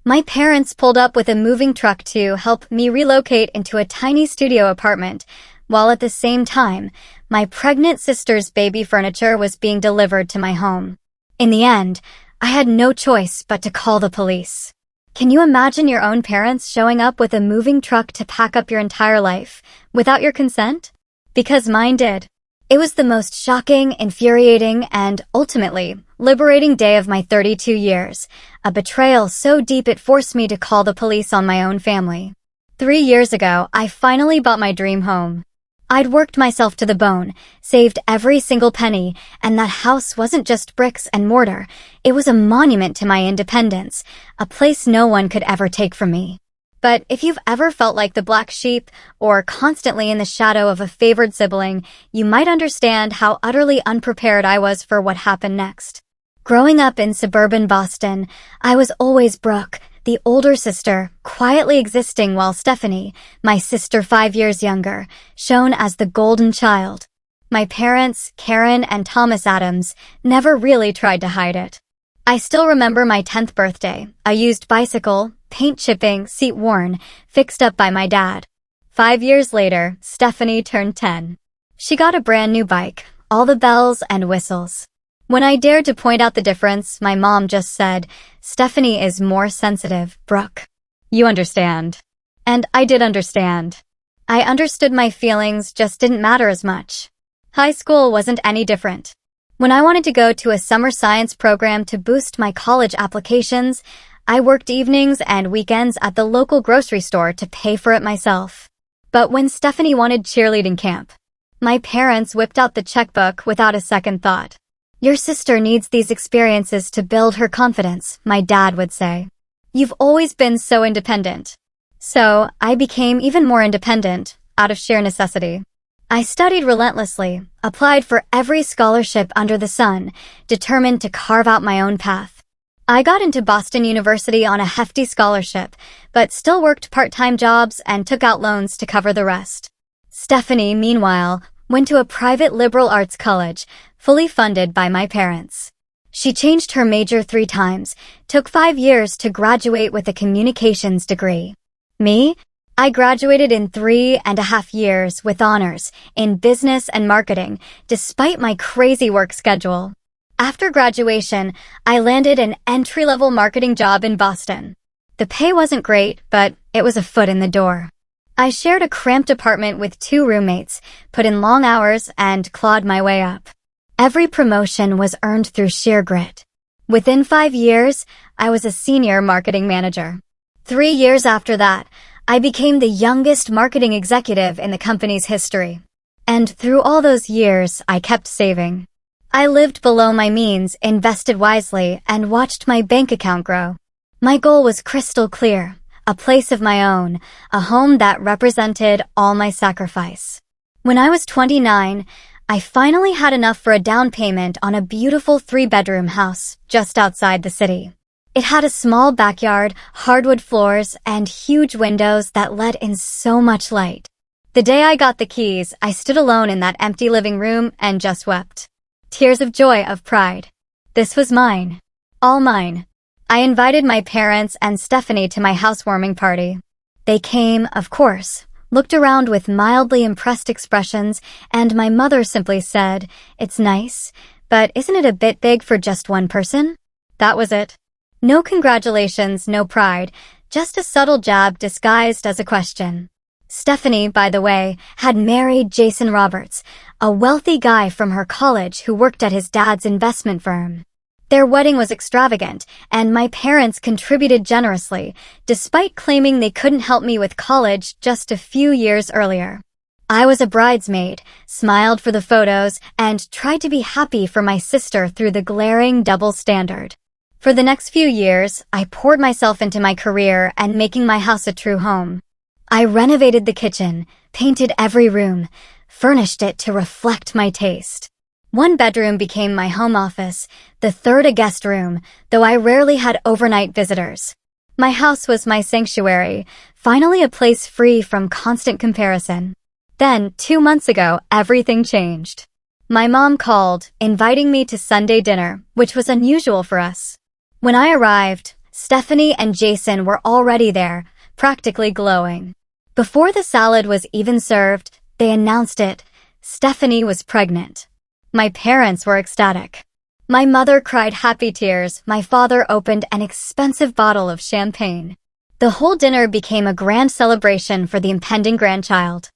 My parents pulled up with a moving truck to help me relocate into a tiny studio apartment, while at the same time, my pregnant sister's baby furniture was being delivered to my home. In the end, I had no choice but to call the police. Can you imagine your own parents showing up with a moving truck to pack up your entire life, without your consent? Because mine did. It was the most shocking, infuriating, and, ultimately, liberating day of my 32 years, a betrayal so deep it forced me to call the police on my own family. 3 years ago, I finally bought my dream home. I'd worked myself to the bone, saved every single penny, and that house wasn't just bricks and mortar, it was a monument to my independence, a place no one could ever take from me. But if you've ever felt like the black sheep, or constantly in the shadow of a favored sibling, you might understand how utterly unprepared I was for what happened next. Growing up in suburban Boston, I was always Brooke, the older sister, quietly existing while Stephanie, my sister 5 years younger, shone as the golden child. My parents, Karen and Thomas Adams, never really tried to hide it. I still remember my 10th birthday, a used bicycle, paint chipping, seat worn, fixed up by my dad. 5 years later, Stephanie turned 10. She got a brand new bike, all the bells and whistles. When I dared to point out the difference, my mom just said, "Stephanie is more sensitive, Brooke. You understand." And I did understand. I understood my feelings just didn't matter as much. High school wasn't any different. When I wanted to go to a summer science program to boost my college applications, I worked evenings and weekends at the local grocery store to pay for it myself. But when Stephanie wanted cheerleading camp, my parents whipped out the checkbook without a second thought. "Your sister needs these experiences to build her confidence," my dad would say. "You've always been so independent." So I became even more independent, out of sheer necessity. I studied relentlessly, applied for every scholarship under the sun, determined to carve out my own path. I got into Boston University on a hefty scholarship, but still worked part-time jobs and took out loans to cover the rest. Stephanie, meanwhile, went to a private liberal arts college, fully funded by my parents. She changed her major 3 times, took 5 years to graduate with a communications degree. Me? I graduated in 3.5 years with honors in business and marketing, despite my crazy work schedule. After graduation, I landed an entry-level marketing job in Boston. The pay wasn't great, but it was a foot in the door. I shared a cramped apartment with 2 roommates, put in long hours, and clawed my way up. Every promotion was earned through sheer grit. Within 5 years, I was a senior marketing manager. 3 years after that, I became the youngest marketing executive in the company's history. And through all those years, I kept saving. I lived below my means, invested wisely, and watched my bank account grow. My goal was crystal clear, a place of my own, a home that represented all my sacrifice. When I was 29, I finally had enough for a down payment on a beautiful 3-bedroom house just outside the city. It had a small backyard, hardwood floors, and huge windows that let in so much light. The day I got the keys, I stood alone in that empty living room and just wept. Tears of joy, of pride. This was mine. All mine. I invited my parents and Stephanie to my housewarming party. They came, of course, looked around with mildly impressed expressions, and my mother simply said, "It's nice, but isn't it a bit big for just one person?" That was it. No congratulations, no pride, just a subtle jab disguised as a question. Stephanie, by the way, had married Jason Roberts, a wealthy guy from her college who worked at his dad's investment firm. Their wedding was extravagant, and my parents contributed generously, despite claiming they couldn't help me with college just a few years earlier. I was a bridesmaid, smiled for the photos, and tried to be happy for my sister through the glaring double standard. For the next few years, I poured myself into my career and making my house a true home. I renovated the kitchen, painted every room, furnished it to reflect my taste. One bedroom became my home office, the third a guest room, though I rarely had overnight visitors. My house was my sanctuary, finally a place free from constant comparison. Then, 2 months ago, everything changed. My mom called, inviting me to Sunday dinner, which was unusual for us. When I arrived, Stephanie and Jason were already there, practically glowing. Before the salad was even served, they announced it. Stephanie was pregnant. My parents were ecstatic. My mother cried happy tears. My father opened an expensive bottle of champagne. The whole dinner became a grand celebration for the impending grandchild.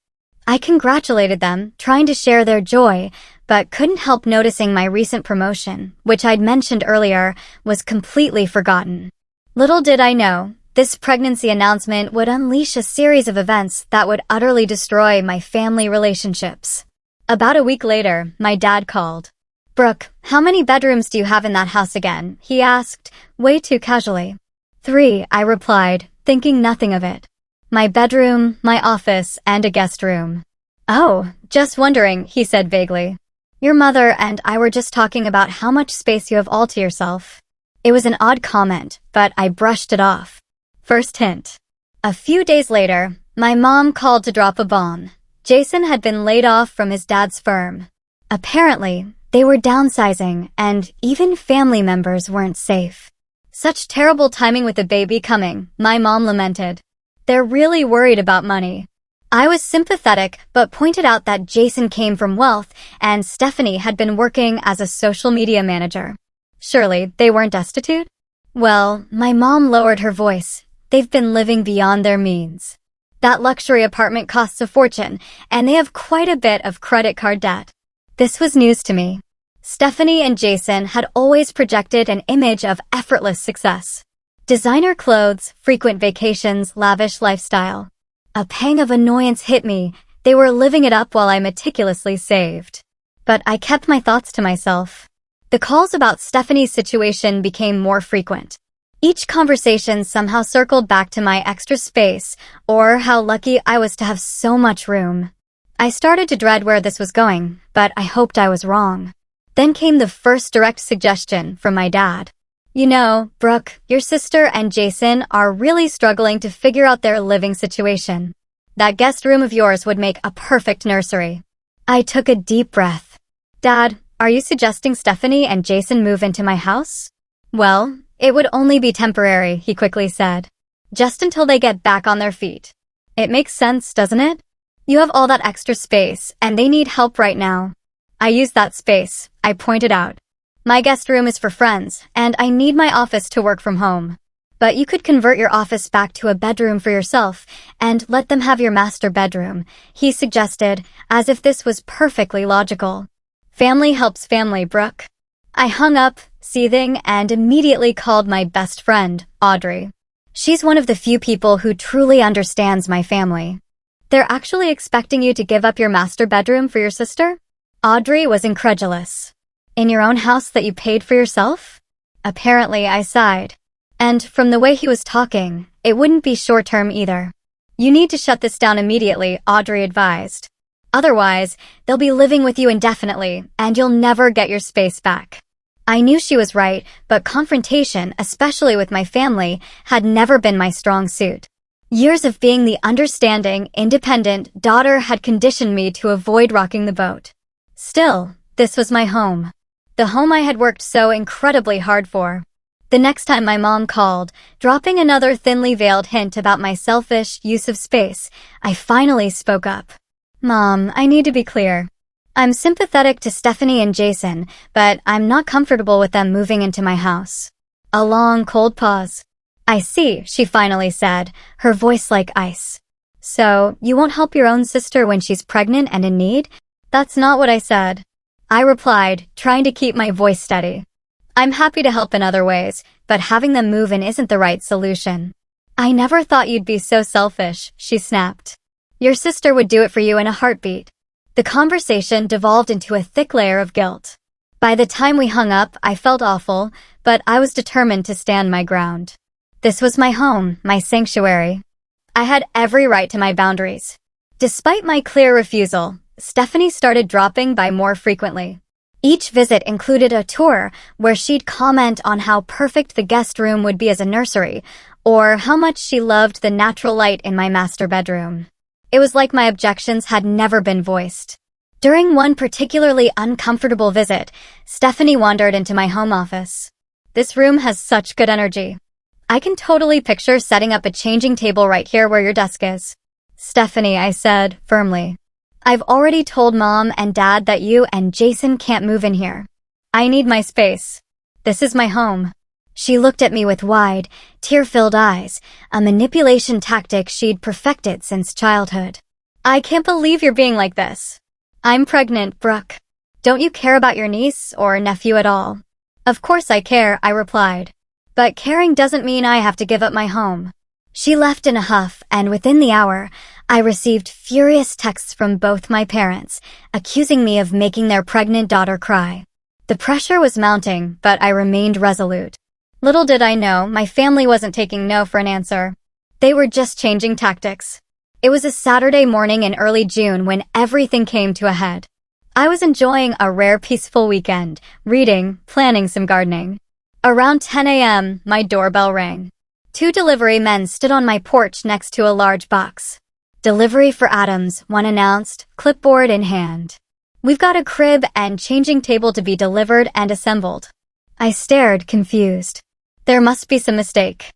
I congratulated them, trying to share their joy, but couldn't help noticing my recent promotion, which I'd mentioned earlier, was completely forgotten. Little did I know, this pregnancy announcement would unleash a series of events that would utterly destroy my family relationships. About a week later, my dad called. "Brooke, how many bedrooms do you have in that house again?" he asked, way too casually. "3," I replied, thinking nothing of it. "My bedroom, my office, and a guest room." "Oh, just wondering," he said vaguely. "Your mother and I were just talking about how much space you have all to yourself." It was an odd comment, but I brushed it off. First hint. A few days later, my mom called to drop a bomb. Jason had been laid off from his dad's firm. Apparently, they were downsizing, and even family members weren't safe. "Such terrible timing with the baby coming," my mom lamented. "They're really worried about money." I was sympathetic, but pointed out that Jason came from wealth, and Stephanie had been working as a social media manager. Surely, they weren't destitute? Well, my mom lowered her voice. They've been living beyond their means. That luxury apartment costs a fortune, and they have quite a bit of credit card debt. This was news to me. Stephanie and Jason had always projected an image of effortless success. Designer clothes, frequent vacations, lavish lifestyle. A pang of annoyance hit me. They were living it up while I meticulously saved. But I kept my thoughts to myself. The calls about Stephanie's situation became more frequent. Each conversation somehow circled back to my extra space, or how lucky I was to have so much room. I started to dread where this was going, but I hoped I was wrong. Then came the first direct suggestion from my dad. "You know, Brooke, your sister and Jason are really struggling to figure out their living situation. That guest room of yours would make a perfect nursery." I took a deep breath. "Dad, are you suggesting Stephanie and Jason move into my house?" "Well, it would only be temporary," he quickly said. "Just until they get back on their feet." "It makes sense, doesn't it? You have all that extra space, and they need help right now." "I use that space," I pointed out. "My guest room is for friends, and I need my office to work from home. But you could convert your office back to a bedroom for yourself, and let them have your master bedroom," he suggested, as if this was perfectly logical. Family helps family, Brooke. I hung up, seething, and immediately called my best friend, Audrey. She's one of the few people who truly understands my family. "They're actually expecting you to give up your master bedroom for your sister?" Audrey was incredulous. "In your own house that you paid for yourself?" Apparently, I sighed. And from the way he was talking, it wouldn't be short-term either. "You need to shut this down immediately," Audrey advised. "Otherwise, they'll be living with you indefinitely, and you'll never get your space back." I knew she was right, but confrontation, especially with my family, had never been my strong suit. Years of being the understanding, independent daughter had conditioned me to avoid rocking the boat. Still, this was my home. The home I had worked so incredibly hard for. The next time my mom called, dropping another thinly veiled hint about my selfish use of space, I finally spoke up. "Mom, I need to be clear. I'm sympathetic to Stephanie and Jason, but I'm not comfortable with them moving into my house." A long, cold pause. "I see," she finally said, her voice like ice. "So, you won't help your own sister when she's pregnant and in need?" "That's not what I said," I replied, trying to keep my voice steady. "I'm happy to help in other ways, but having them move in isn't the right solution." "I never thought you'd be so selfish," she snapped. "Your sister would do it for you in a heartbeat." The conversation devolved into a thick layer of guilt. By the time we hung up, I felt awful, but I was determined to stand my ground. This was my home, my sanctuary. I had every right to my boundaries. Despite my clear refusal, Stephanie started dropping by more frequently. Each visit included a tour where she'd comment on how perfect the guest room would be as a nursery, or how much she loved the natural light in my master bedroom. It was like my objections had never been voiced. During one particularly uncomfortable visit, Stephanie wandered into my home office. "This room has such good energy." I can totally picture setting up a changing table right here where your desk is. Stephanie, I said, firmly. I've already told Mom and Dad that you and Jason can't move in here. I need my space. This is my home. She looked at me with wide, tear-filled eyes, a manipulation tactic she'd perfected since childhood. I can't believe you're being like this. I'm pregnant, Brooke. Don't you care about your niece or nephew at all? Of course I care, I replied. But caring doesn't mean I have to give up my home. She left in a huff, and within the hour, I received furious texts from both my parents, accusing me of making their pregnant daughter cry. The pressure was mounting, but I remained resolute. Little did I know, my family wasn't taking no for an answer. They were just changing tactics. It was a Saturday morning in early June when everything came to a head. I was enjoying a rare peaceful weekend, reading, planning some gardening. Around 10 a.m., my doorbell rang. 2 delivery men stood on my porch next to a large box. Delivery for Adams, one announced, clipboard in hand. We've got a crib and changing table to be delivered and assembled. I stared, confused. There must be some mistake.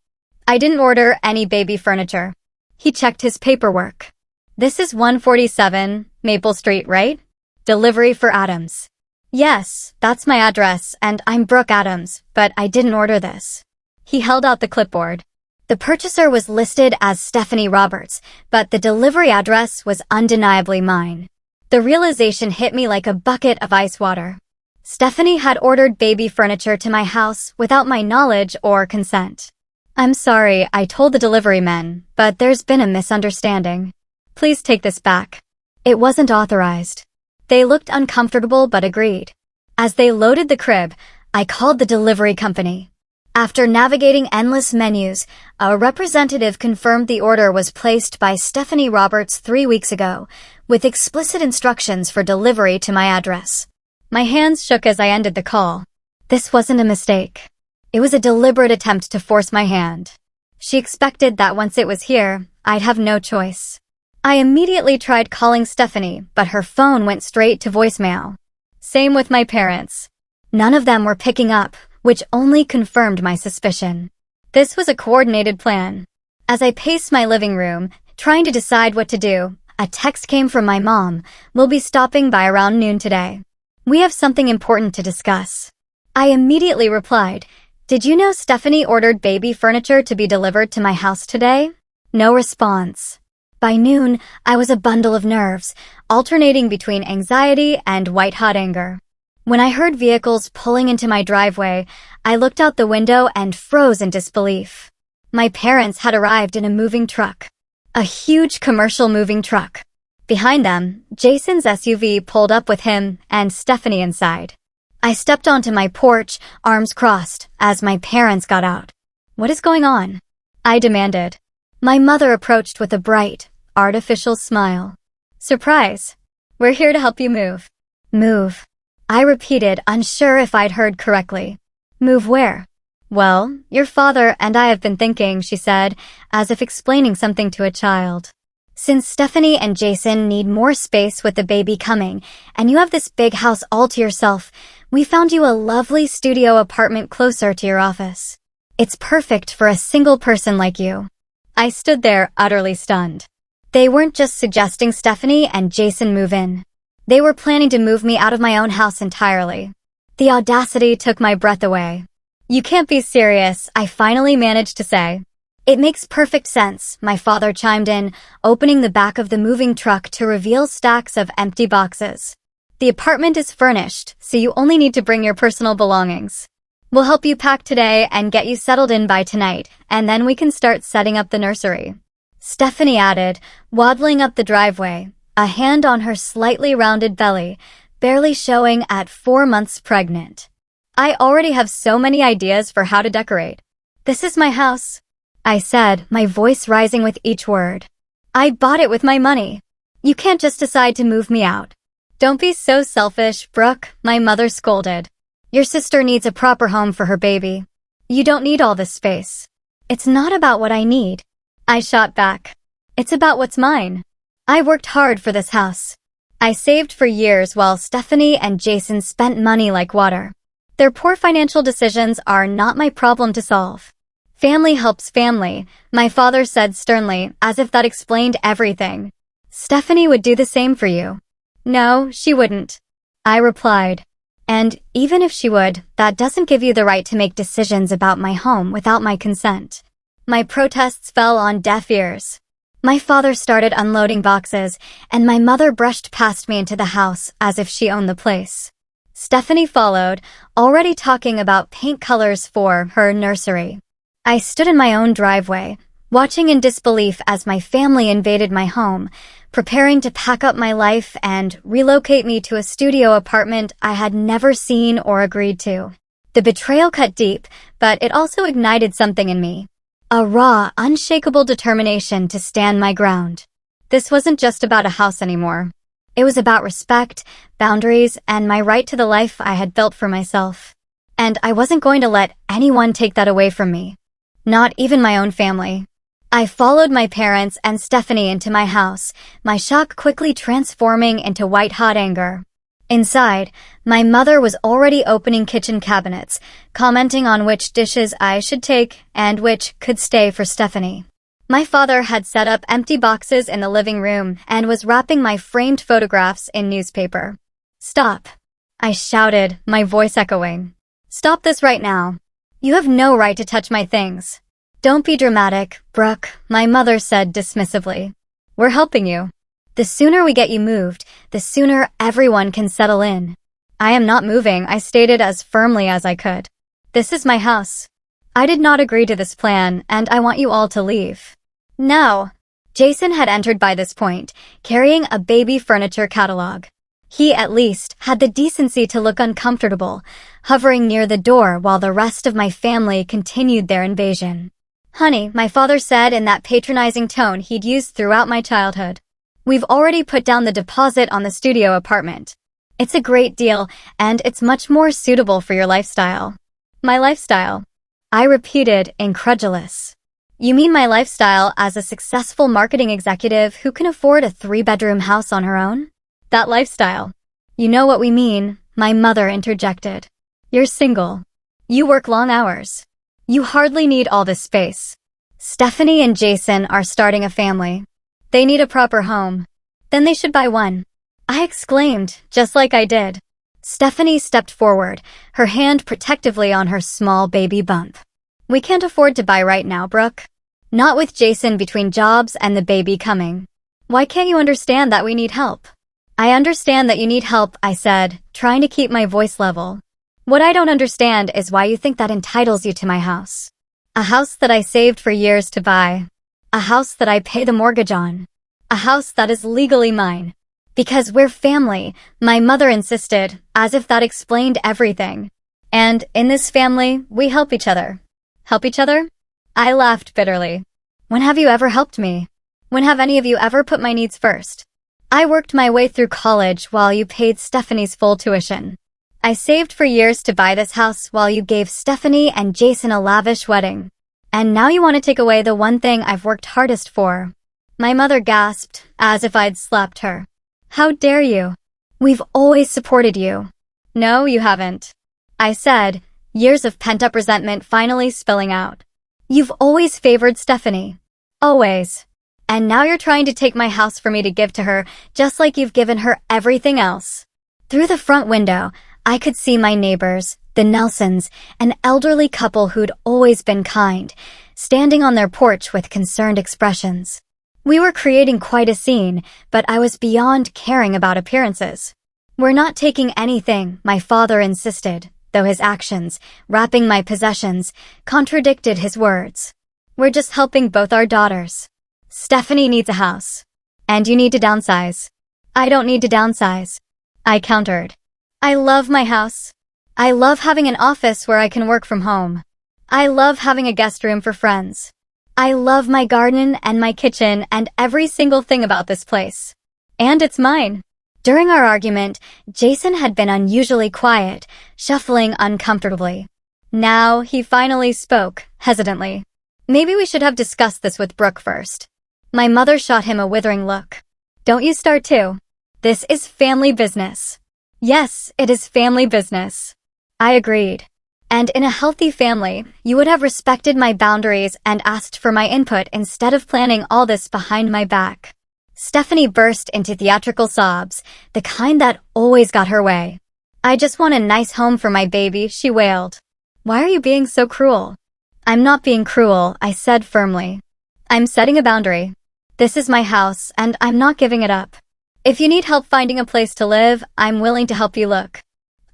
I didn't order any baby furniture. He checked his paperwork. This is 147 Maple Street, right? Delivery for Adams. Yes, that's my address, and I'm Brooke Adams, but I didn't order this. He held out the clipboard. The purchaser was listed as Stephanie Roberts, but the delivery address was undeniably mine. The realization hit me like a bucket of ice water. Stephanie had ordered baby furniture to my house without my knowledge or consent. I'm sorry, I told the delivery men, but there's been a misunderstanding. Please take this back. It wasn't authorized. They looked uncomfortable but agreed. As they loaded the crib, I called the delivery company. After navigating endless menus, a representative confirmed the order was placed by Stephanie Roberts 3 weeks ago, with explicit instructions for delivery to my address. My hands shook as I ended the call. This wasn't a mistake. It was a deliberate attempt to force my hand. She expected that once it was here, I'd have no choice. I immediately tried calling Stephanie, but her phone went straight to voicemail. Same with my parents. None of them were picking up, which only confirmed my suspicion. This was a coordinated plan. As I paced my living room, trying to decide what to do, a text came from my mom. We'll be stopping by around noon today. We have something important to discuss. I immediately replied, Did you know Stephanie ordered baby furniture to be delivered to my house today? No response. By noon, I was a bundle of nerves, alternating between anxiety and white-hot anger. When I heard vehicles pulling into my driveway, I looked out the window and froze in disbelief. My parents had arrived in a moving truck. A huge commercial moving truck. Behind them, Jason's SUV pulled up with him and Stephanie inside. I stepped onto my porch, arms crossed, as my parents got out. What is going on? I demanded. My mother approached with a bright, artificial smile. Surprise! We're here to help you move. Move. I repeated, unsure if I'd heard correctly. Move where? Well, your father and I have been thinking, she said, as if explaining something to a child. Since Stephanie and Jason need more space with the baby coming, and you have this big house all to yourself, we found you a lovely studio apartment closer to your office. It's perfect for a single person like you. I stood there, utterly stunned. They weren't just suggesting Stephanie and Jason move in. They were planning to move me out of my own house entirely. The audacity took my breath away. You can't be serious, I finally managed to say. It makes perfect sense, my father chimed in, opening the back of the moving truck to reveal stacks of empty boxes. The apartment is furnished, so you only need to bring your personal belongings. We'll help you pack today and get you settled in by tonight, and then we can start setting up the nursery. Stephanie added, waddling up the driveway, a hand on her slightly rounded belly, barely showing at 4 months pregnant. I already have so many ideas for how to decorate. This is my house, I said, my voice rising with each word. I bought it with my money. You can't just decide to move me out. Don't be so selfish, Brooke, my mother scolded. Your sister needs a proper home for her baby. You don't need all this space. It's not about what I need, I shot back. It's about what's mine. I worked hard for this house. I saved for years while Stephanie and Jason spent money like water. Their poor financial decisions are not my problem to solve. Family helps family, my father said sternly, as if that explained everything. Stephanie would do the same for you. No, she wouldn't, I replied. And even if she would, that doesn't give you the right to make decisions about my home without my consent. My protests fell on deaf ears. My father started unloading boxes, and my mother brushed past me into the house as if she owned the place. Stephanie followed, already talking about paint colors for her nursery. I stood in my own driveway, watching in disbelief as my family invaded my home, preparing to pack up my life and relocate me to a studio apartment I had never seen or agreed to. The betrayal cut deep, but it also ignited something in me. A raw, unshakable determination to stand my ground. This wasn't just about a house anymore. It was about respect, boundaries, and my right to the life I had built for myself. And I wasn't going to let anyone take that away from me. Not even my own family. I followed my parents and Stephanie into my house, my shock quickly transforming into white-hot anger. Inside, my mother was already opening kitchen cabinets, commenting on which dishes I should take and which could stay for Stephanie. My father had set up empty boxes in the living room and was wrapping my framed photographs in newspaper. Stop, I shouted, my voice echoing. Stop this right now. You have no right to touch my things. Don't be dramatic, Brooke, my mother said dismissively. We're helping you. The sooner we get you moved, the sooner everyone can settle in. I am not moving, I stated as firmly as I could. This is my house. I did not agree to this plan, and I want you all to leave. No. Jason had entered by this point, carrying a baby furniture catalog. He, at least, had the decency to look uncomfortable, hovering near the door while the rest of my family continued their invasion. Honey, my father said in that patronizing tone he'd used throughout my childhood. We've already put down the deposit on the studio apartment. It's a great deal, and it's much more suitable for your lifestyle. My lifestyle? I repeated, incredulous. You mean my lifestyle as a successful marketing executive who can afford a 3-bedroom house on her own? That lifestyle. You know what we mean, my mother interjected. You're single. You work long hours. You hardly need all this space. Stephanie and Jason are starting a family. They need a proper home. Then they should buy one. I exclaimed, just like I did. Stephanie stepped forward, her hand protectively on her small baby bump. We can't afford to buy right now, Brooke. Not with Jason between jobs and the baby coming. Why can't you understand that we need help? I understand that you need help, I said, trying to keep my voice level. What I don't understand is why you think that entitles you to my house. A house that I saved for years to buy. A house that I pay the mortgage on. A house that is legally mine. Because we're family, my mother insisted, as if that explained everything. And in this family, we help each other. Help each other? I laughed bitterly. When have you ever helped me? When have any of you ever put my needs first? I worked my way through college while you paid Stephanie's full tuition. I saved for years to buy this house while you gave Stephanie and Jason a lavish wedding. And now you want to take away the one thing I've worked hardest for. My mother gasped, as if I'd slapped her. How dare you? We've always supported you. No, you haven't. I said, years of pent-up resentment finally spilling out. You've always favored Stephanie. Always. And now you're trying to take my house for me to give to her, just like you've given her everything else. Through the front window, I could see my neighbors, the Nelsons, an elderly couple who'd always been kind, standing on their porch with concerned expressions. We were creating quite a scene, but I was beyond caring about appearances. We're not taking anything, my father insisted, though his actions, wrapping my possessions, contradicted his words. We're just helping both our daughters. Stephanie needs a house. And you need to downsize. I don't need to downsize. I countered. I love my house. I love having an office where I can work from home. I love having a guest room for friends. I love my garden and my kitchen and every single thing about this place. And it's mine. During our argument, Jason had been unusually quiet, shuffling uncomfortably. Now he finally spoke, hesitantly. Maybe we should have discussed this with Brooke first. My mother shot him a withering look. Don't you start too. This is family business. Yes, it is family business. I agreed. And in a healthy family, you would have respected my boundaries and asked for my input instead of planning all this behind my back. Stephanie burst into theatrical sobs, the kind that always got her way. I just want a nice home for my baby, she wailed. Why are you being so cruel? I'm not being cruel, I said firmly. I'm setting a boundary. This is my house, and I'm not giving it up. If you need help finding a place to live, I'm willing to help you look.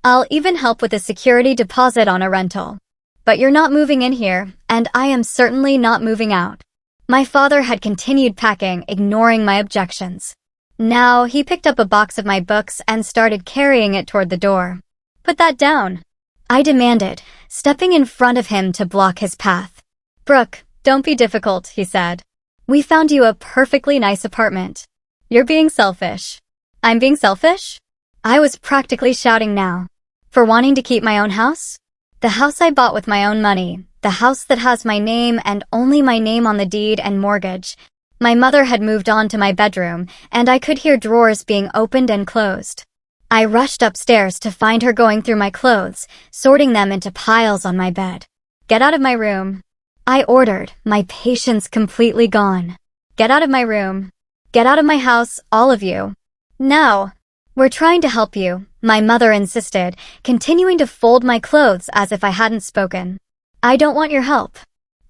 I'll even help with a security deposit on a rental. But you're not moving in here, and I am certainly not moving out. My father had continued packing, ignoring my objections. Now, he picked up a box of my books and started carrying it toward the door. Put that down, I demanded, stepping in front of him to block his path. Brooke, don't be difficult, he said. We found you a perfectly nice apartment. You're being selfish. I'm being selfish? I was practically shouting now. For wanting to keep my own house? The house I bought with my own money. The house that has my name and only my name on the deed and mortgage. My mother had moved on to my bedroom, and I could hear drawers being opened and closed. I rushed upstairs to find her going through my clothes, sorting them into piles on my bed. Get out of my room, I ordered, my patience completely gone. Get out of my room. Get out of my house, all of you. No. We're trying to help you, my mother insisted, continuing to fold my clothes as if I hadn't spoken. I don't want your help,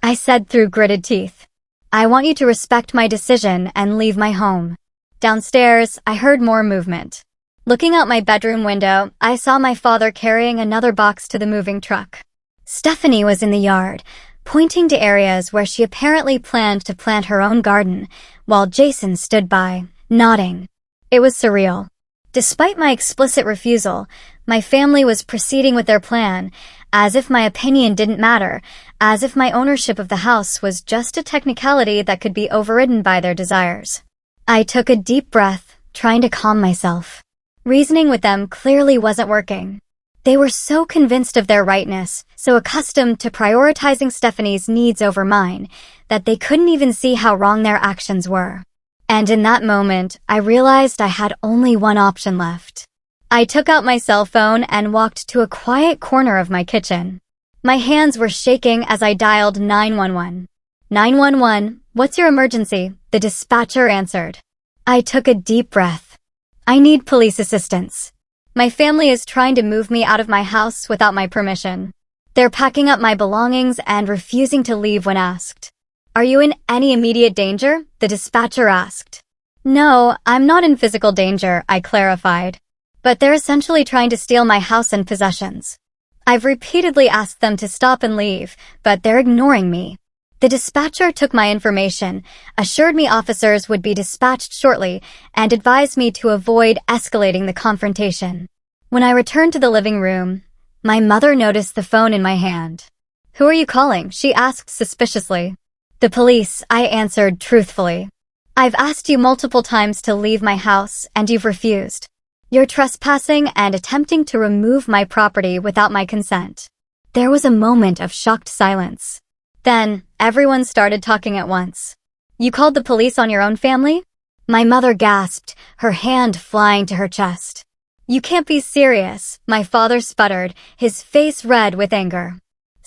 I said through gritted teeth. I want you to respect my decision and leave my home. Downstairs, I heard more movement. Looking out my bedroom window, I saw my father carrying another box to the moving truck. Stephanie was in the yard, pointing to areas where she apparently planned to plant her own garden, while Jason stood by, nodding. It was surreal. Despite my explicit refusal, my family was proceeding with their plan, as if my opinion didn't matter, as if my ownership of the house was just a technicality that could be overridden by their desires. I took a deep breath, trying to calm myself. Reasoning with them clearly wasn't working. They were so convinced of their rightness, so accustomed to prioritizing Stephanie's needs over mine, that they couldn't even see how wrong their actions were. And in that moment, I realized I had only one option left. I took out my cell phone and walked to a quiet corner of my kitchen. My hands were shaking as I dialed 911. 911, what's your emergency? The dispatcher answered. I took a deep breath. I need police assistance. My family is trying to move me out of my house without my permission. They're packing up my belongings and refusing to leave when asked. Are you in any immediate danger? The dispatcher asked. No, I'm not in physical danger, I clarified. But they're essentially trying to steal my house and possessions. I've repeatedly asked them to stop and leave, but they're ignoring me. The dispatcher took my information, assured me officers would be dispatched shortly, and advised me to avoid escalating the confrontation. When I returned to the living room, my mother noticed the phone in my hand. Who are you calling? She asked suspiciously. The police, I answered truthfully. I've asked you multiple times to leave my house, and you've refused. You're trespassing and attempting to remove my property without my consent. There was a moment of shocked silence. Then, everyone started talking at once. You called the police on your own family? My mother gasped, her hand flying to her chest. You can't be serious, my father sputtered, his face red with anger.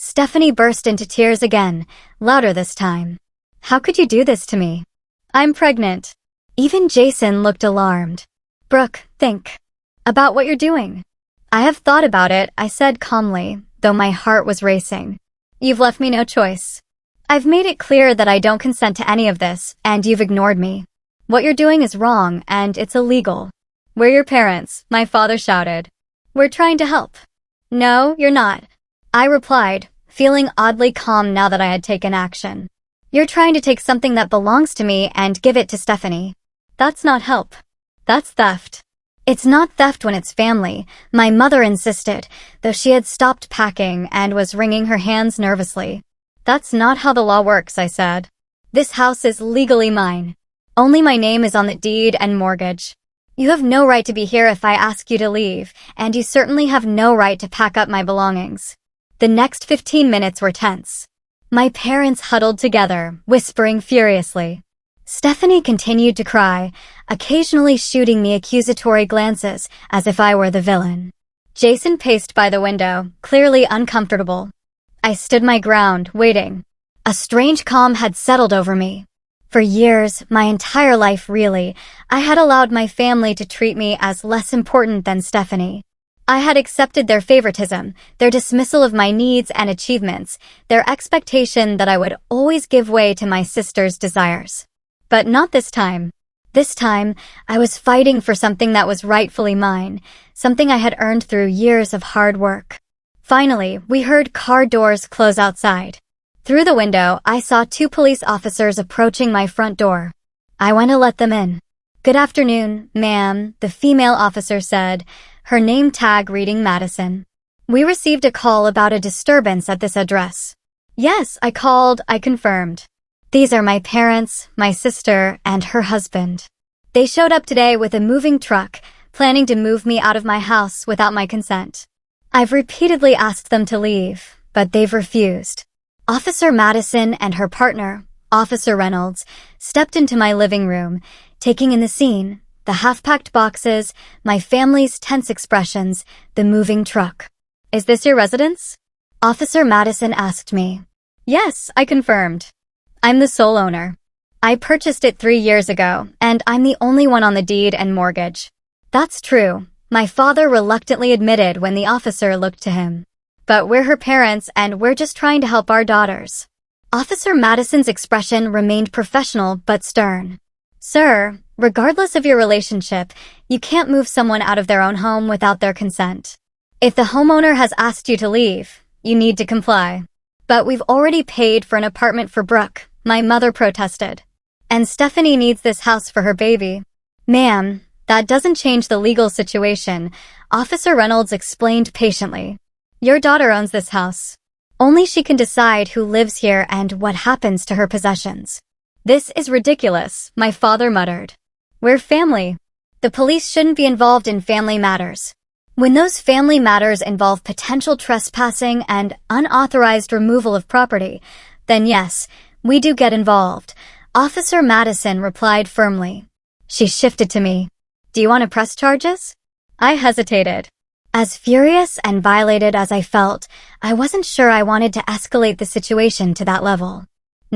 Stephanie burst into tears again, louder this time. How could you do this to me? I'm pregnant. Even Jason looked alarmed. Brooke, think about what you're doing. I have thought about it, I said calmly, though my heart was racing. You've left me no choice. I've made it clear that I don't consent to any of this, and you've ignored me. What you're doing is wrong, and it's illegal. We're your parents, my father shouted. We're trying to help. No, you're not, I replied, feeling oddly calm now that I had taken action. You're trying to take something that belongs to me and give it to Stephanie. That's not help. That's theft. It's not theft when it's family, my mother insisted, though she had stopped packing and was wringing her hands nervously. That's not how the law works, I said. This house is legally mine. Only my name is on the deed and mortgage. You have no right to be here if I ask you to leave, and you certainly have no right to pack up my belongings. The next 15 minutes were tense. My parents huddled together, whispering furiously. Stephanie continued to cry, occasionally shooting me accusatory glances as if I were the villain. Jason paced by the window, clearly uncomfortable. I stood my ground, waiting. A strange calm had settled over me. For years, my entire life really, I had allowed my family to treat me as less important than Stephanie. I had accepted their favoritism, their dismissal of my needs and achievements, their expectation that I would always give way to my sister's desires. But not this time. This time, I was fighting for something that was rightfully mine, something I had earned through years of hard work. Finally, we heard car doors close outside. Through the window, I saw 2 police officers approaching my front door. I went to let them in. "Good afternoon, ma'am," the female officer said, her name tag reading Madison. "We received a call about a disturbance at this address." "Yes, I called," I confirmed. "These are my parents, my sister, and her husband. They showed up today with a moving truck, planning to move me out of my house without my consent. I've repeatedly asked them to leave, but they've refused." Officer Madison and her partner, Officer Reynolds, stepped into my living room, taking in the scene, the half-packed boxes, my family's tense expressions, the moving truck. "Is this your residence?" Officer Madison asked me. "Yes," I confirmed. "I'm the sole owner. I purchased it 3 years ago, and I'm the only one on the deed and mortgage." "That's true," my father reluctantly admitted when the officer looked to him. "But we're her parents, and we're just trying to help our daughters." Officer Madison's expression remained professional but stern. "Sir, regardless of your relationship, you can't move someone out of their own home without their consent. If the homeowner has asked you to leave, you need to comply." "But we've already paid for an apartment for Brooke," my mother protested. "And Stephanie needs this house for her baby." "Ma'am, that doesn't change the legal situation," Officer Reynolds explained patiently. "Your daughter owns this house. Only she can decide who lives here and what happens to her possessions." "This is ridiculous," my father muttered. "We're family. The police shouldn't be involved in family matters. When those family matters involve potential trespassing and unauthorized removal of property, then yes, we do get involved," Officer Madison replied firmly. She shifted to me. "Do you want to press charges?" I hesitated. As furious and violated as I felt, I wasn't sure I wanted to escalate the situation to that level.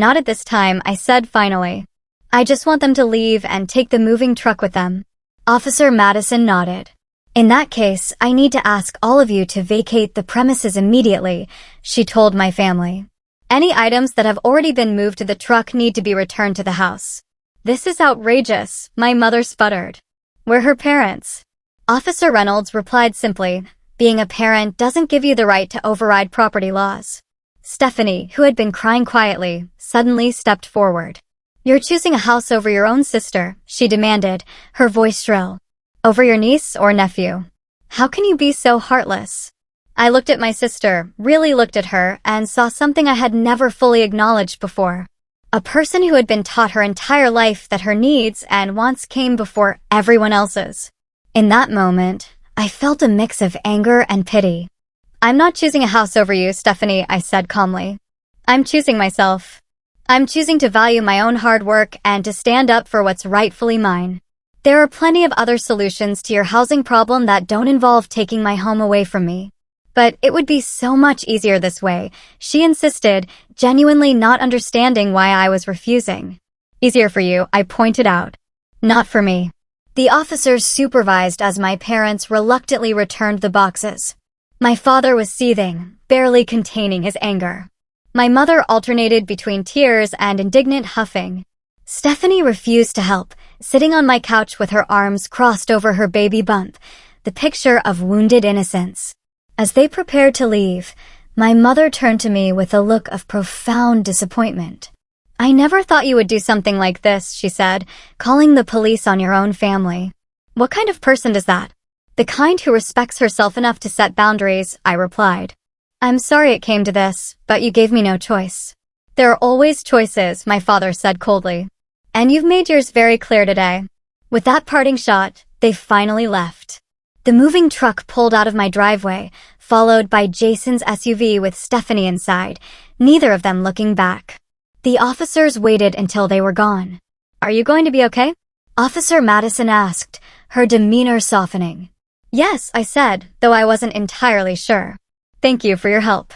"Not at this time," I said finally. "I just want them to leave and take the moving truck with them." Officer Madison nodded. "In that case, I need to ask all of you to vacate the premises immediately," she told my family. "Any items that have already been moved to the truck need to be returned to the house." "This is outrageous," my mother sputtered. "We're her parents." Officer Reynolds replied simply, "Being a parent doesn't give you the right to override property laws." Stephanie, who had been crying quietly, suddenly stepped forward. "You're choosing a house over your own sister," she demanded, her voice shrill. "Over your niece or nephew? How can you be so heartless?" I looked at my sister, really looked at her, and saw something I had never fully acknowledged before. A person who had been taught her entire life that her needs and wants came before everyone else's. In that moment, I felt a mix of anger and pity. "I'm not choosing a house over you, Stephanie," I said calmly. "I'm choosing myself. I'm choosing to value my own hard work and to stand up for what's rightfully mine. There are plenty of other solutions to your housing problem that don't involve taking my home away from me. But it would be so much easier this way," she insisted, genuinely not understanding why I was refusing. "Easier for you," I pointed out. "Not for me." The officers supervised as my parents reluctantly returned the boxes. My father was seething, barely containing his anger. My mother alternated between tears and indignant huffing. Stephanie refused to help, sitting on my couch with her arms crossed over her baby bump, the picture of wounded innocence. As they prepared to leave, my mother turned to me with a look of profound disappointment. "I never thought you would do something like this," she said, "calling the police on your own family. What kind of person does that?" "The kind who respects herself enough to set boundaries," I replied. "I'm sorry it came to this, but you gave me no choice." "There are always choices," my father said coldly. "And you've made yours very clear today." With that parting shot, they finally left. The moving truck pulled out of my driveway, followed by Jason's SUV with Stephanie inside, neither of them looking back. The officers waited until they were gone. "Are you going to be okay?" Officer Madison asked, her demeanor softening. Yes, I said, though I wasn't entirely sure. Thank you for your help.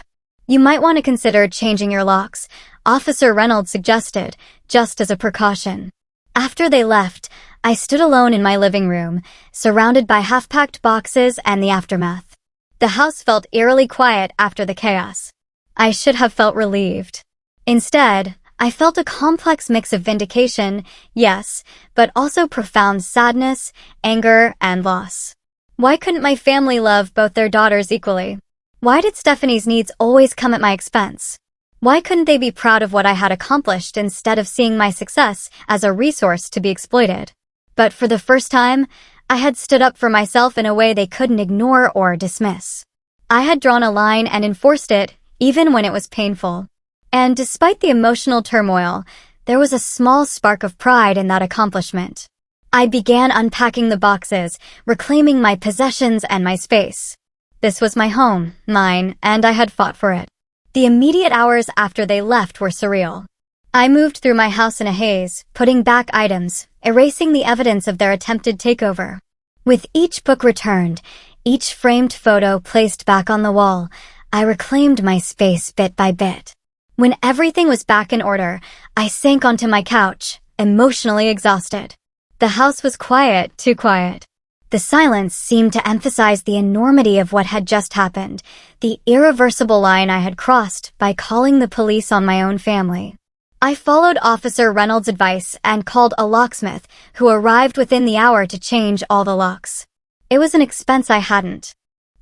You might want to consider changing your locks, Officer Reynolds suggested, just as a precaution. After they left, I stood alone in my living room, surrounded by half-packed boxes and the aftermath. The house felt eerily quiet after the chaos. I should have felt relieved. Instead, I felt a complex mix of vindication, yes, but also profound sadness, anger, and loss. Why couldn't my family love both their daughters equally? Why did Stephanie's needs always come at my expense? Why couldn't they be proud of what I had accomplished instead of seeing my success as a resource to be exploited? But for the first time, I had stood up for myself in a way they couldn't ignore or dismiss. I had drawn a line and enforced it, even when it was painful. And despite the emotional turmoil, there was a small spark of pride in that accomplishment. I began unpacking the boxes, reclaiming my possessions and my space. This was my home, mine, and I had fought for it. The immediate hours after they left were surreal. I moved through my house in a haze, putting back items, erasing the evidence of their attempted takeover. With each book returned, each framed photo placed back on the wall, I reclaimed my space bit by bit. When everything was back in order, I sank onto my couch, emotionally exhausted. The house was quiet, too quiet. The silence seemed to emphasize the enormity of what had just happened, the irreversible line I had crossed by calling the police on my own family. I followed Officer Reynolds' advice and called a locksmith who arrived within the hour to change all the locks. It was an expense I hadn't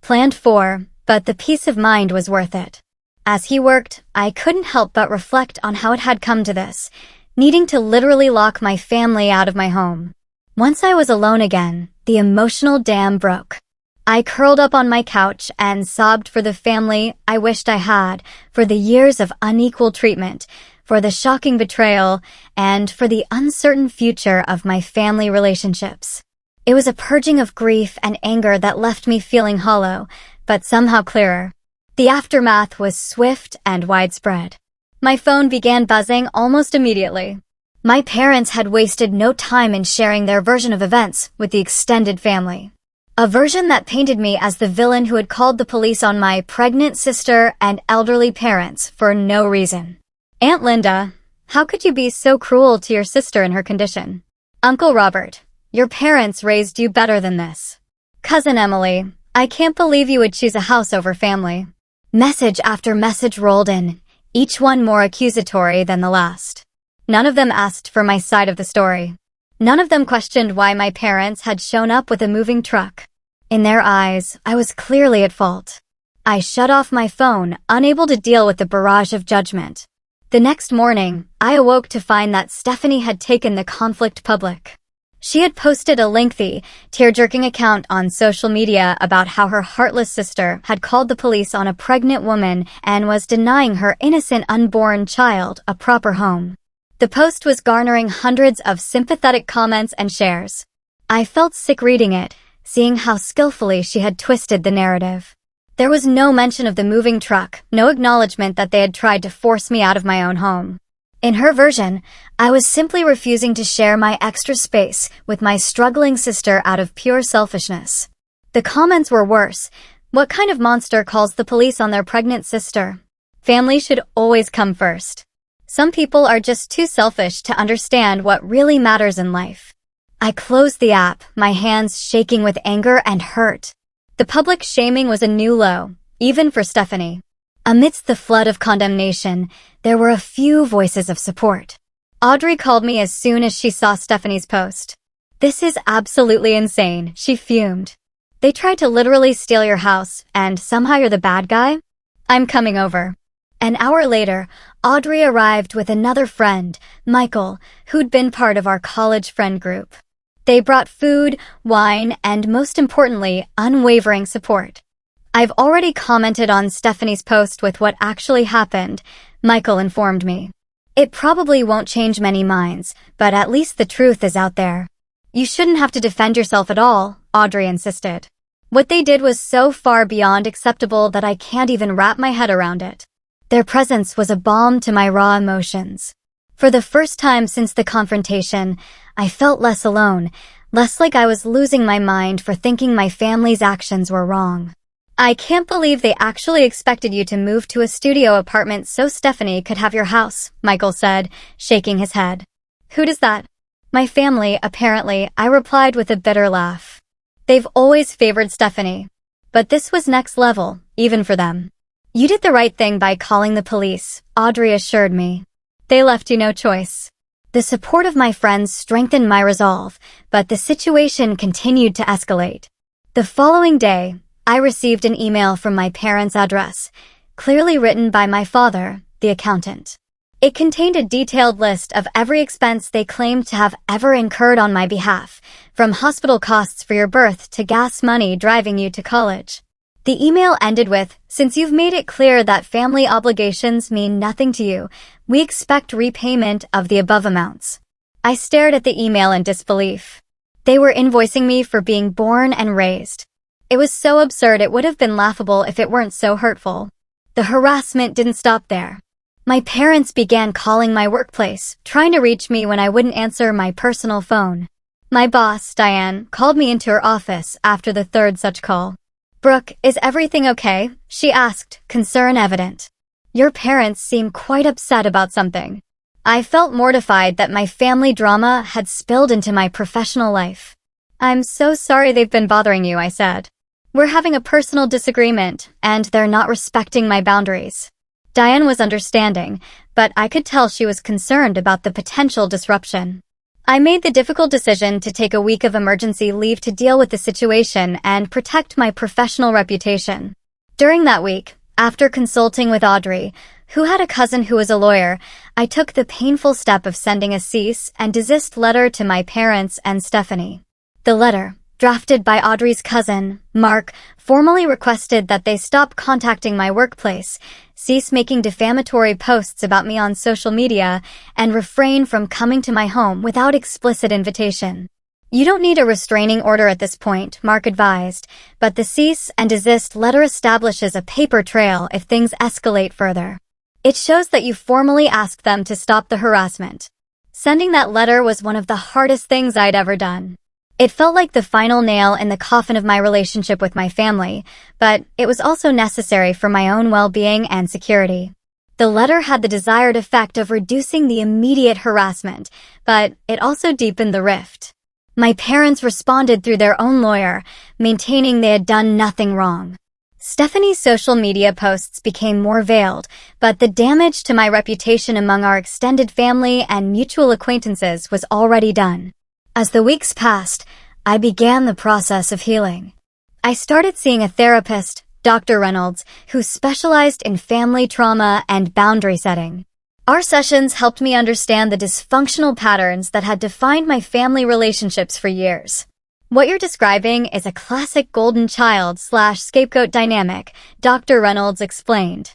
planned for, but the peace of mind was worth it. As he worked, I couldn't help but reflect on how it had come to this, needing to literally lock my family out of my home. Once I was alone again, the emotional dam broke. I curled up on my couch and sobbed for the family I wished I had, for the years of unequal treatment, for the shocking betrayal, and for the uncertain future of my family relationships. It was a purging of grief and anger that left me feeling hollow, but somehow clearer. The aftermath was swift and widespread. My phone began buzzing almost immediately. My parents had wasted no time in sharing their version of events with the extended family. A version that painted me as the villain who had called the police on my pregnant sister and elderly parents for no reason. Aunt Linda, how could you be so cruel to your sister in her condition? Uncle Robert, your parents raised you better than this. Cousin Emily, I can't believe you would choose a house over family. Message after message rolled in, each one more accusatory than the last. None of them asked for my side of the story. None of them questioned why my parents had shown up with a moving truck. In their eyes, I was clearly at fault. I shut off my phone, unable to deal with the barrage of judgment. The next morning, I awoke to find that Stephanie had taken the conflict public. She had posted a lengthy, tear-jerking account on social media about how her heartless sister had called the police on a pregnant woman and was denying her innocent unborn child a proper home. The post was garnering hundreds of sympathetic comments and shares. I felt sick reading it, seeing how skillfully she had twisted the narrative. There was no mention of the moving truck, no acknowledgement that they had tried to force me out of my own home. In her version, I was simply refusing to share my extra space with my struggling sister out of pure selfishness. The comments were worse. What kind of monster calls the police on their pregnant sister? Family should always come first. Some people are just too selfish to understand what really matters in life. I closed the app, my hands shaking with anger and hurt. The public shaming was a new low, even for Stephanie. Amidst the flood of condemnation, there were a few voices of support. Audrey called me as soon as she saw Stephanie's post. "This is absolutely insane," she fumed. "They tried to literally steal your house, and somehow you're the bad guy? I'm coming over." An hour later, Audrey arrived with another friend, Michael, who'd been part of our college friend group. They brought food, wine, and most importantly, unwavering support. "I've already commented on Stephanie's post with what actually happened," Michael informed me. "It probably won't change many minds, but at least the truth is out there." "You shouldn't have to defend yourself at all," Audrey insisted. "What they did was so far beyond acceptable that I can't even wrap my head around it." Their presence was a balm to my raw emotions. For the first time since the confrontation, I felt less alone, less like I was losing my mind for thinking my family's actions were wrong. I can't believe they actually expected you to move to a studio apartment so Stephanie could have your house, Michael said, shaking his head. Who does that? My family, apparently, I replied with a bitter laugh. They've always favored Stephanie. But this was next level, even for them. You did the right thing by calling the police, Audrey assured me. They left you no choice. The support of my friends strengthened my resolve, but the situation continued to escalate. The following day, I received an email from my parents' address, clearly written by my father, the accountant. It contained a detailed list of every expense they claimed to have ever incurred on my behalf, from hospital costs for your birth to gas money driving you to college. The email ended with, "Since you've made it clear that family obligations mean nothing to you, we expect repayment of the above amounts." I stared at the email in disbelief. They were invoicing me for being born and raised. It was so absurd it would have been laughable if it weren't so hurtful. The harassment didn't stop there. My parents began calling my workplace, trying to reach me when I wouldn't answer my personal phone. My boss, Diane, called me into her office after the third such call. "Brooke, is everything okay?" she asked, concern evident. "Your parents seem quite upset about something." I felt mortified that my family drama had spilled into my professional life. "I'm so sorry they've been bothering you," I said. "We're having a personal disagreement, and they're not respecting my boundaries." Diane was understanding, but I could tell she was concerned about the potential disruption. I made the difficult decision to take a week of emergency leave to deal with the situation and protect my professional reputation. During that week, after consulting with Audrey, who had a cousin who was a lawyer, I took the painful step of sending a cease and desist letter to my parents and Stephanie. The letter, drafted by Audrey's cousin, Mark, formally requested that they stop contacting my workplace, cease making defamatory posts about me on social media, and refrain from coming to my home without explicit invitation. "You don't need a restraining order at this point," Mark advised, "but the cease and desist letter establishes a paper trail if things escalate further. It shows that you formally asked them to stop the harassment." Sending that letter was one of the hardest things I'd ever done. It felt like the final nail in the coffin of my relationship with my family, but it was also necessary for my own well-being and security. The letter had the desired effect of reducing the immediate harassment, but it also deepened the rift. My parents responded through their own lawyer, maintaining they had done nothing wrong. Stephanie's social media posts became more veiled, but the damage to my reputation among our extended family and mutual acquaintances was already done. As the weeks passed, I began the process of healing. I started seeing a therapist, Dr. Reynolds, who specialized in family trauma and boundary setting. Our sessions helped me understand the dysfunctional patterns that had defined my family relationships for years. "What you're describing is a classic golden child/scapegoat dynamic," Dr. Reynolds explained.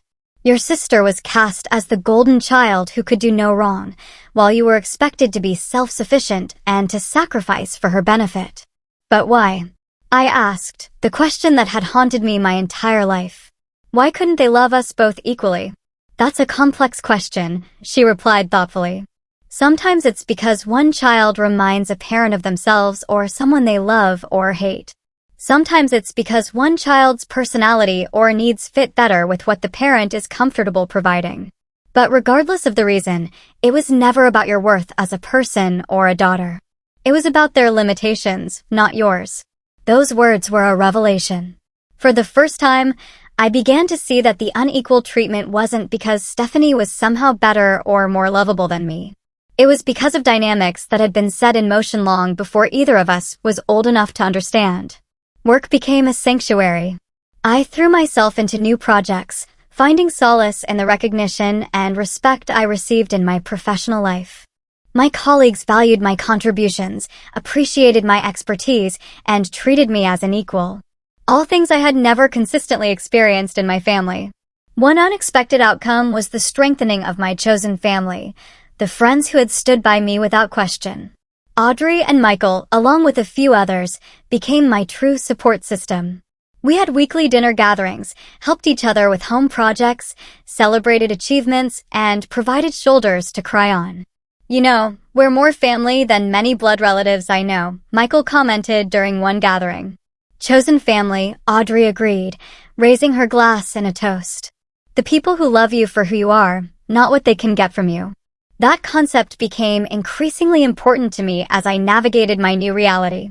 "Your sister was cast as the golden child who could do no wrong, while you were expected to be self-sufficient and to sacrifice for her benefit." "But why?" I asked, the question that had haunted me my entire life. "Why couldn't they love us both equally?" "That's a complex question," she replied thoughtfully. "Sometimes it's because one child reminds a parent of themselves or someone they love or hate. Sometimes it's because one child's personality or needs fit better with what the parent is comfortable providing. But regardless of the reason, it was never about your worth as a person or a daughter. It was about their limitations, not yours." Those words were a revelation. For the first time, I began to see that the unequal treatment wasn't because Stephanie was somehow better or more lovable than me. It was because of dynamics that had been set in motion long before either of us was old enough to understand. Work became a sanctuary. I threw myself into new projects, finding solace in the recognition and respect I received in my professional life. My colleagues valued my contributions, appreciated my expertise, and treated me as an equal. All things I had never consistently experienced in my family. One unexpected outcome was the strengthening of my chosen family, the friends who had stood by me without question. Audrey and Michael, along with a few others, became my true support system. We had weekly dinner gatherings, helped each other with home projects, celebrated achievements, and provided shoulders to cry on. You know, we're more family than many blood relatives I know, Michael commented during one gathering. Chosen family, Audrey agreed, raising her glass in a toast. The people who love you for who you are, not what they can get from you. That concept became increasingly important to me as I navigated my new reality.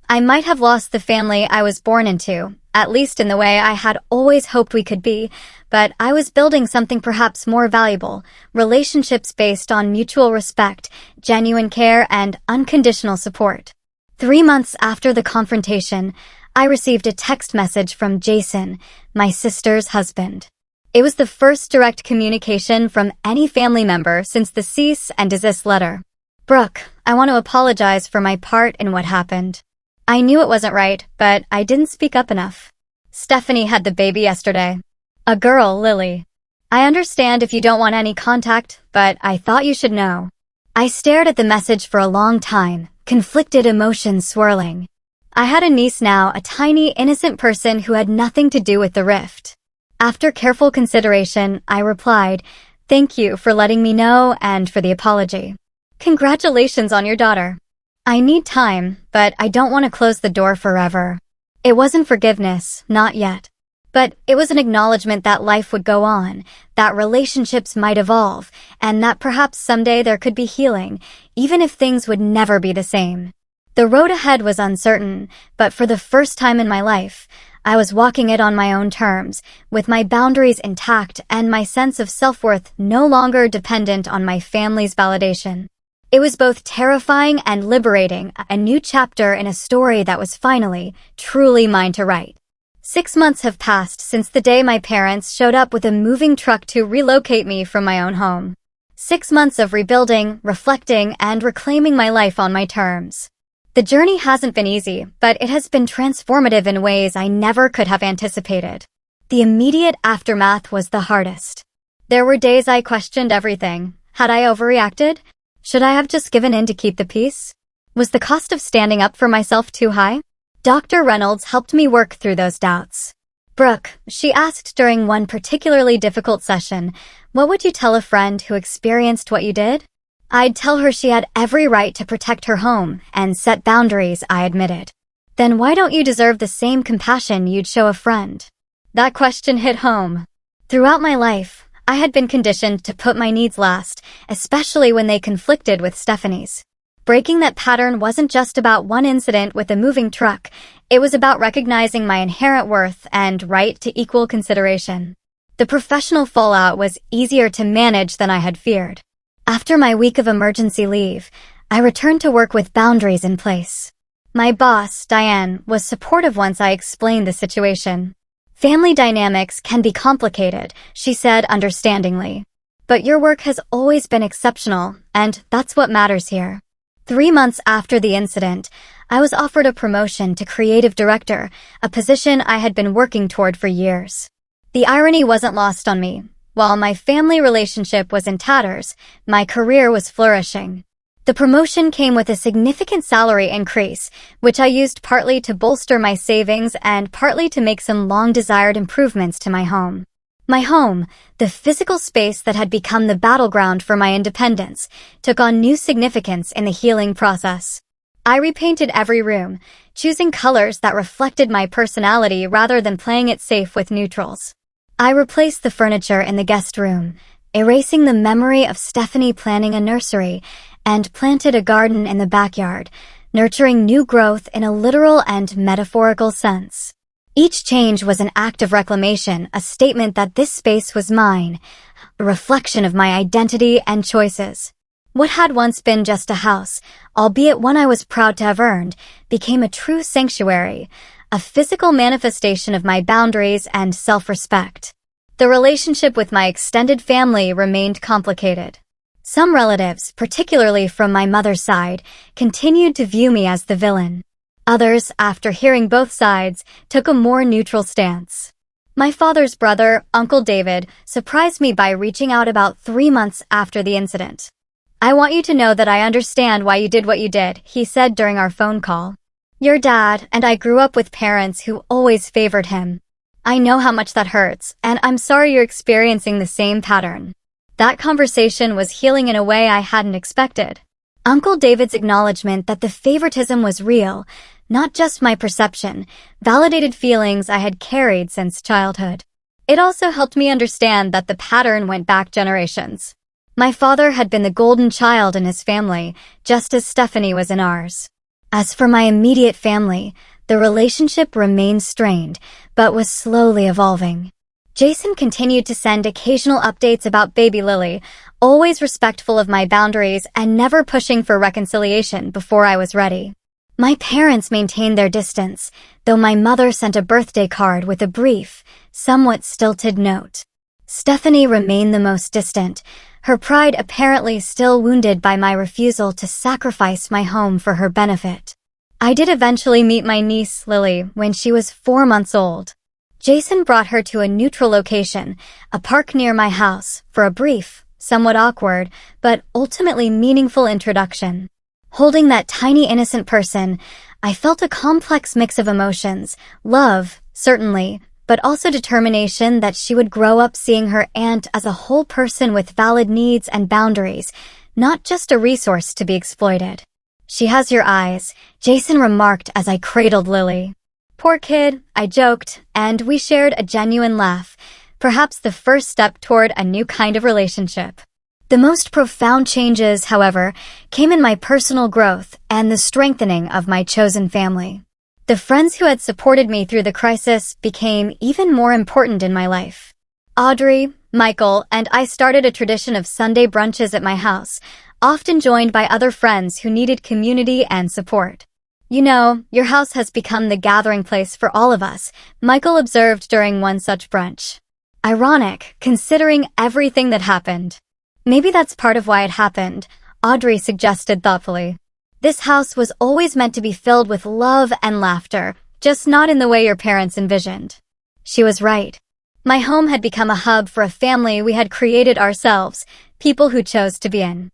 I might have lost the family I was born into, at least in the way I had always hoped we could be, but I was building something perhaps more valuable, relationships based on mutual respect, genuine care, and unconditional support. 3 months after the confrontation, I received a text message from Jason, my sister's husband. It was the first direct communication from any family member since the cease and desist letter. Brooke, I want to apologize for my part in what happened. I knew it wasn't right, but I didn't speak up enough. Stephanie had the baby yesterday. A girl, Lily. I understand if you don't want any contact, but I thought you should know. I stared at the message for a long time, conflicted emotions swirling. I had a niece now, a tiny, innocent person who had nothing to do with the rift. After careful consideration, I replied, "Thank you for letting me know and for the apology. Congratulations on your daughter. I need time, but I don't want to close the door forever." It wasn't forgiveness, not yet. But it was an acknowledgement that life would go on, that relationships might evolve, and that perhaps someday there could be healing, even if things would never be the same. The road ahead was uncertain, but for the first time in my life, I was walking it on my own terms, with my boundaries intact and my sense of self-worth no longer dependent on my family's validation. It was both terrifying and liberating, a new chapter in a story that was finally, truly mine to write. 6 months have passed since the day my parents showed up with a moving truck to relocate me from my own home. 6 months of rebuilding, reflecting, and reclaiming my life on my terms. The journey hasn't been easy, but it has been transformative in ways I never could have anticipated. The immediate aftermath was the hardest. There were days I questioned everything. Had I overreacted? Should I have just given in to keep the peace? Was the cost of standing up for myself too high? Dr. Reynolds helped me work through those doubts. "Brooke," she asked during one particularly difficult session, "what would you tell a friend who experienced what you did?" I'd tell her she had every right to protect her home and set boundaries, I admitted. "Then why don't you deserve the same compassion you'd show a friend?" That question hit home. Throughout my life, I had been conditioned to put my needs last, especially when they conflicted with Stephanie's. Breaking that pattern wasn't just about one incident with a moving truck, it was about recognizing my inherent worth and right to equal consideration. The professional fallout was easier to manage than I had feared. After my week of emergency leave, I returned to work with boundaries in place. My boss, Diane, was supportive once I explained the situation. "Family dynamics can be complicated," she said understandingly. "But your work has always been exceptional, and that's what matters here." 3 months after the incident, I was offered a promotion to creative director, a position I had been working toward for years. The irony wasn't lost on me. While my family relationship was in tatters, my career was flourishing. The promotion came with a significant salary increase, which I used partly to bolster my savings and partly to make some long-desired improvements to my home. My home, the physical space that had become the battleground for my independence, took on new significance in the healing process. I repainted every room, choosing colors that reflected my personality rather than playing it safe with neutrals. I replaced the furniture in the guest room, erasing the memory of Stephanie planning a nursery, and planted a garden in the backyard, nurturing new growth in a literal and metaphorical sense. Each change was an act of reclamation, a statement that this space was mine, a reflection of my identity and choices. What had once been just a house, albeit one I was proud to have earned, became a true sanctuary, a physical manifestation of my boundaries and self-respect. The relationship with my extended family remained complicated. Some relatives, particularly from my mother's side, continued to view me as the villain. Others, after hearing both sides, took a more neutral stance. My father's brother, Uncle David, surprised me by reaching out about 3 months after the incident. "I want you to know that I understand why you did what you did," he said during our phone call. "Your dad and I grew up with parents who always favored him. I know how much that hurts, and I'm sorry you're experiencing the same pattern." That conversation was healing in a way I hadn't expected. Uncle David's acknowledgement that the favoritism was real, not just my perception, validated feelings I had carried since childhood. It also helped me understand that the pattern went back generations. My father had been the golden child in his family, just as Stephanie was in ours. As for my immediate family, the relationship remained strained, but was slowly evolving. Jason continued to send occasional updates about baby Lily, always respectful of my boundaries and never pushing for reconciliation before I was ready. My parents maintained their distance, though my mother sent a birthday card with a brief, somewhat stilted note. Stephanie remained the most distant, her pride apparently still wounded by my refusal to sacrifice my home for her benefit. I did eventually meet my niece, Lily, when she was 4 months old. Jason brought her to a neutral location, a park near my house, for a brief, somewhat awkward, but ultimately meaningful introduction. Holding that tiny innocent person, I felt a complex mix of emotions, love, certainly, but also determination that she would grow up seeing her aunt as a whole person with valid needs and boundaries, not just a resource to be exploited. "She has your eyes," Jason remarked as I cradled Lily. "Poor kid," I joked, and we shared a genuine laugh, perhaps the first step toward a new kind of relationship. The most profound changes, however, came in my personal growth and the strengthening of my chosen family. The friends who had supported me through the crisis became even more important in my life. Audrey, Michael, and I started a tradition of Sunday brunches at my house, often joined by other friends who needed community and support. "You know, your house has become the gathering place for all of us," Michael observed during one such brunch. Ironic, considering everything that happened. "Maybe that's part of why it happened," Audrey suggested thoughtfully. "This house was always meant to be filled with love and laughter, just not in the way your parents envisioned." She was right. My home had become a hub for a family we had created ourselves, people who chose to be in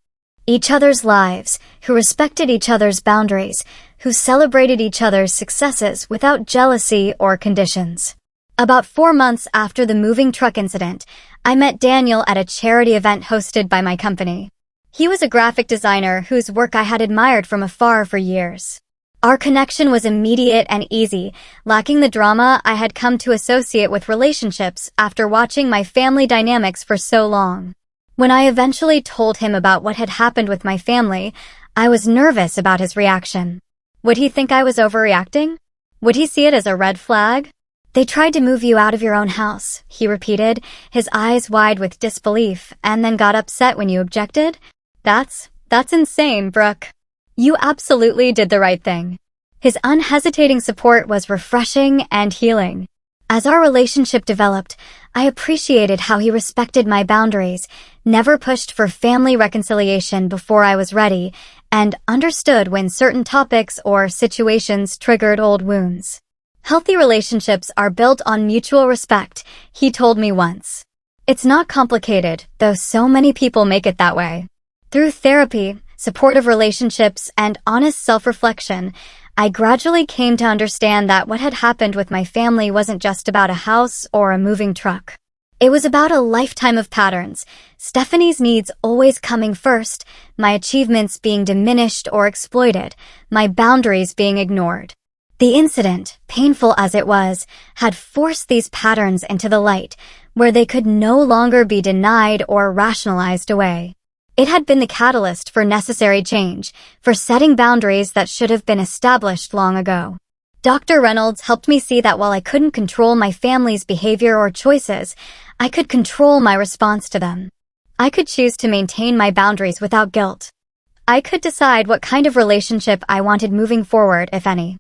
each other's lives, who respected each other's boundaries, who celebrated each other's successes without jealousy or conditions. About 4 months after the moving truck incident, I met Daniel at a charity event hosted by my company. He was a graphic designer whose work I had admired from afar for years. Our connection was immediate and easy, lacking the drama I had come to associate with relationships after watching my family dynamics for so long. When I eventually told him about what had happened with my family, I was nervous about his reaction. Would he think I was overreacting? Would he see it as a red flag? "They tried to move you out of your own house," he repeated, his eyes wide with disbelief, "and then got upset when you objected? That's insane, Brooke. You absolutely did the right thing." His unhesitating support was refreshing and healing. As our relationship developed, I appreciated how he respected my boundaries, never pushed for family reconciliation before I was ready, and understood when certain topics or situations triggered old wounds. "Healthy relationships are built on mutual respect," he told me once. It's not complicated, though so many people make it that way. Through therapy, supportive relationships, and honest self-reflection, I gradually came to understand that what had happened with my family wasn't just about a house or a moving truck. It was about a lifetime of patterns, Stephanie's needs always coming first, my achievements being diminished or exploited, my boundaries being ignored. The incident, painful as it was, had forced these patterns into the light, where they could no longer be denied or rationalized away. It had been the catalyst for necessary change, for setting boundaries that should have been established long ago. Dr. Reynolds helped me see that while I couldn't control my family's behavior or choices, I could control my response to them. I could choose to maintain my boundaries without guilt. I could decide what kind of relationship I wanted moving forward, if any.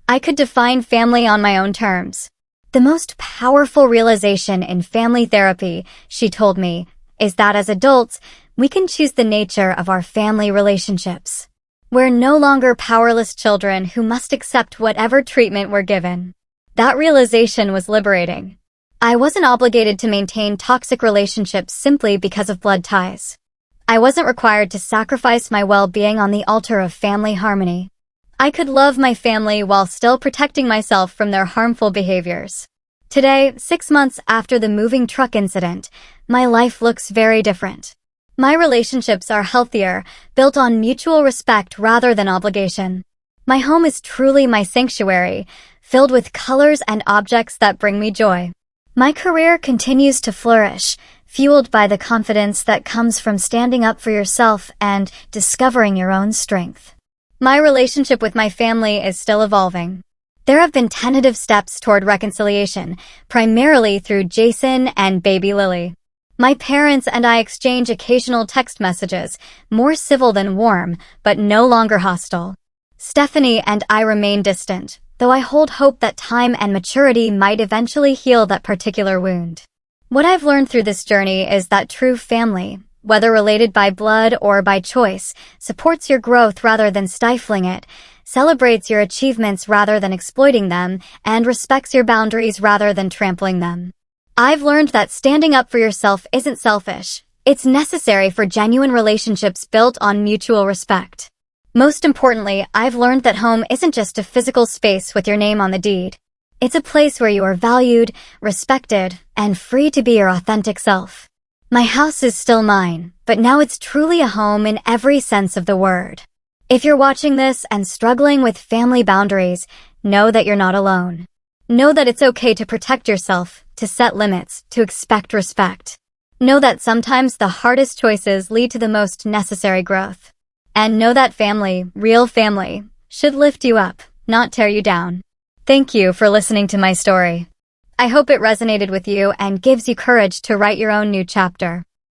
I could define family on my own terms. "The most powerful realization in family therapy," she told me, "is that as adults, we can choose the nature of our family relationships. We're no longer powerless children who must accept whatever treatment we're given." That realization was liberating. I wasn't obligated to maintain toxic relationships simply because of blood ties. I wasn't required to sacrifice my well-being on the altar of family harmony. I could love my family while still protecting myself from their harmful behaviors. Today, 6 months after the moving truck incident, my life looks very different. My relationships are healthier, built on mutual respect rather than obligation. My home is truly my sanctuary, filled with colors and objects that bring me joy. My career continues to flourish, fueled by the confidence that comes from standing up for yourself and discovering your own strength. My relationship with my family is still evolving. There have been tentative steps toward reconciliation, primarily through Jason and baby Lily. My parents and I exchange occasional text messages, more civil than warm, but no longer hostile. Stephanie and I remain distant, though I hold hope that time and maturity might eventually heal that particular wound. What I've learned through this journey is that true family, whether related by blood or by choice, supports your growth rather than stifling it, celebrates your achievements rather than exploiting them, and respects your boundaries rather than trampling them. I've learned that standing up for yourself isn't selfish. It's necessary for genuine relationships built on mutual respect. Most importantly, I've learned that home isn't just a physical space with your name on the deed. It's a place where you are valued, respected, and free to be your authentic self. My house is still mine, but now it's truly a home in every sense of the word. If you're watching this and struggling with family boundaries, know that you're not alone. Know that it's okay to protect yourself, to set limits, to expect respect. Know that sometimes the hardest choices lead to the most necessary growth. And know that family, real family, should lift you up, not tear you down. Thank you for listening to my story. I hope it resonated with you and gives you courage to write your own new chapter.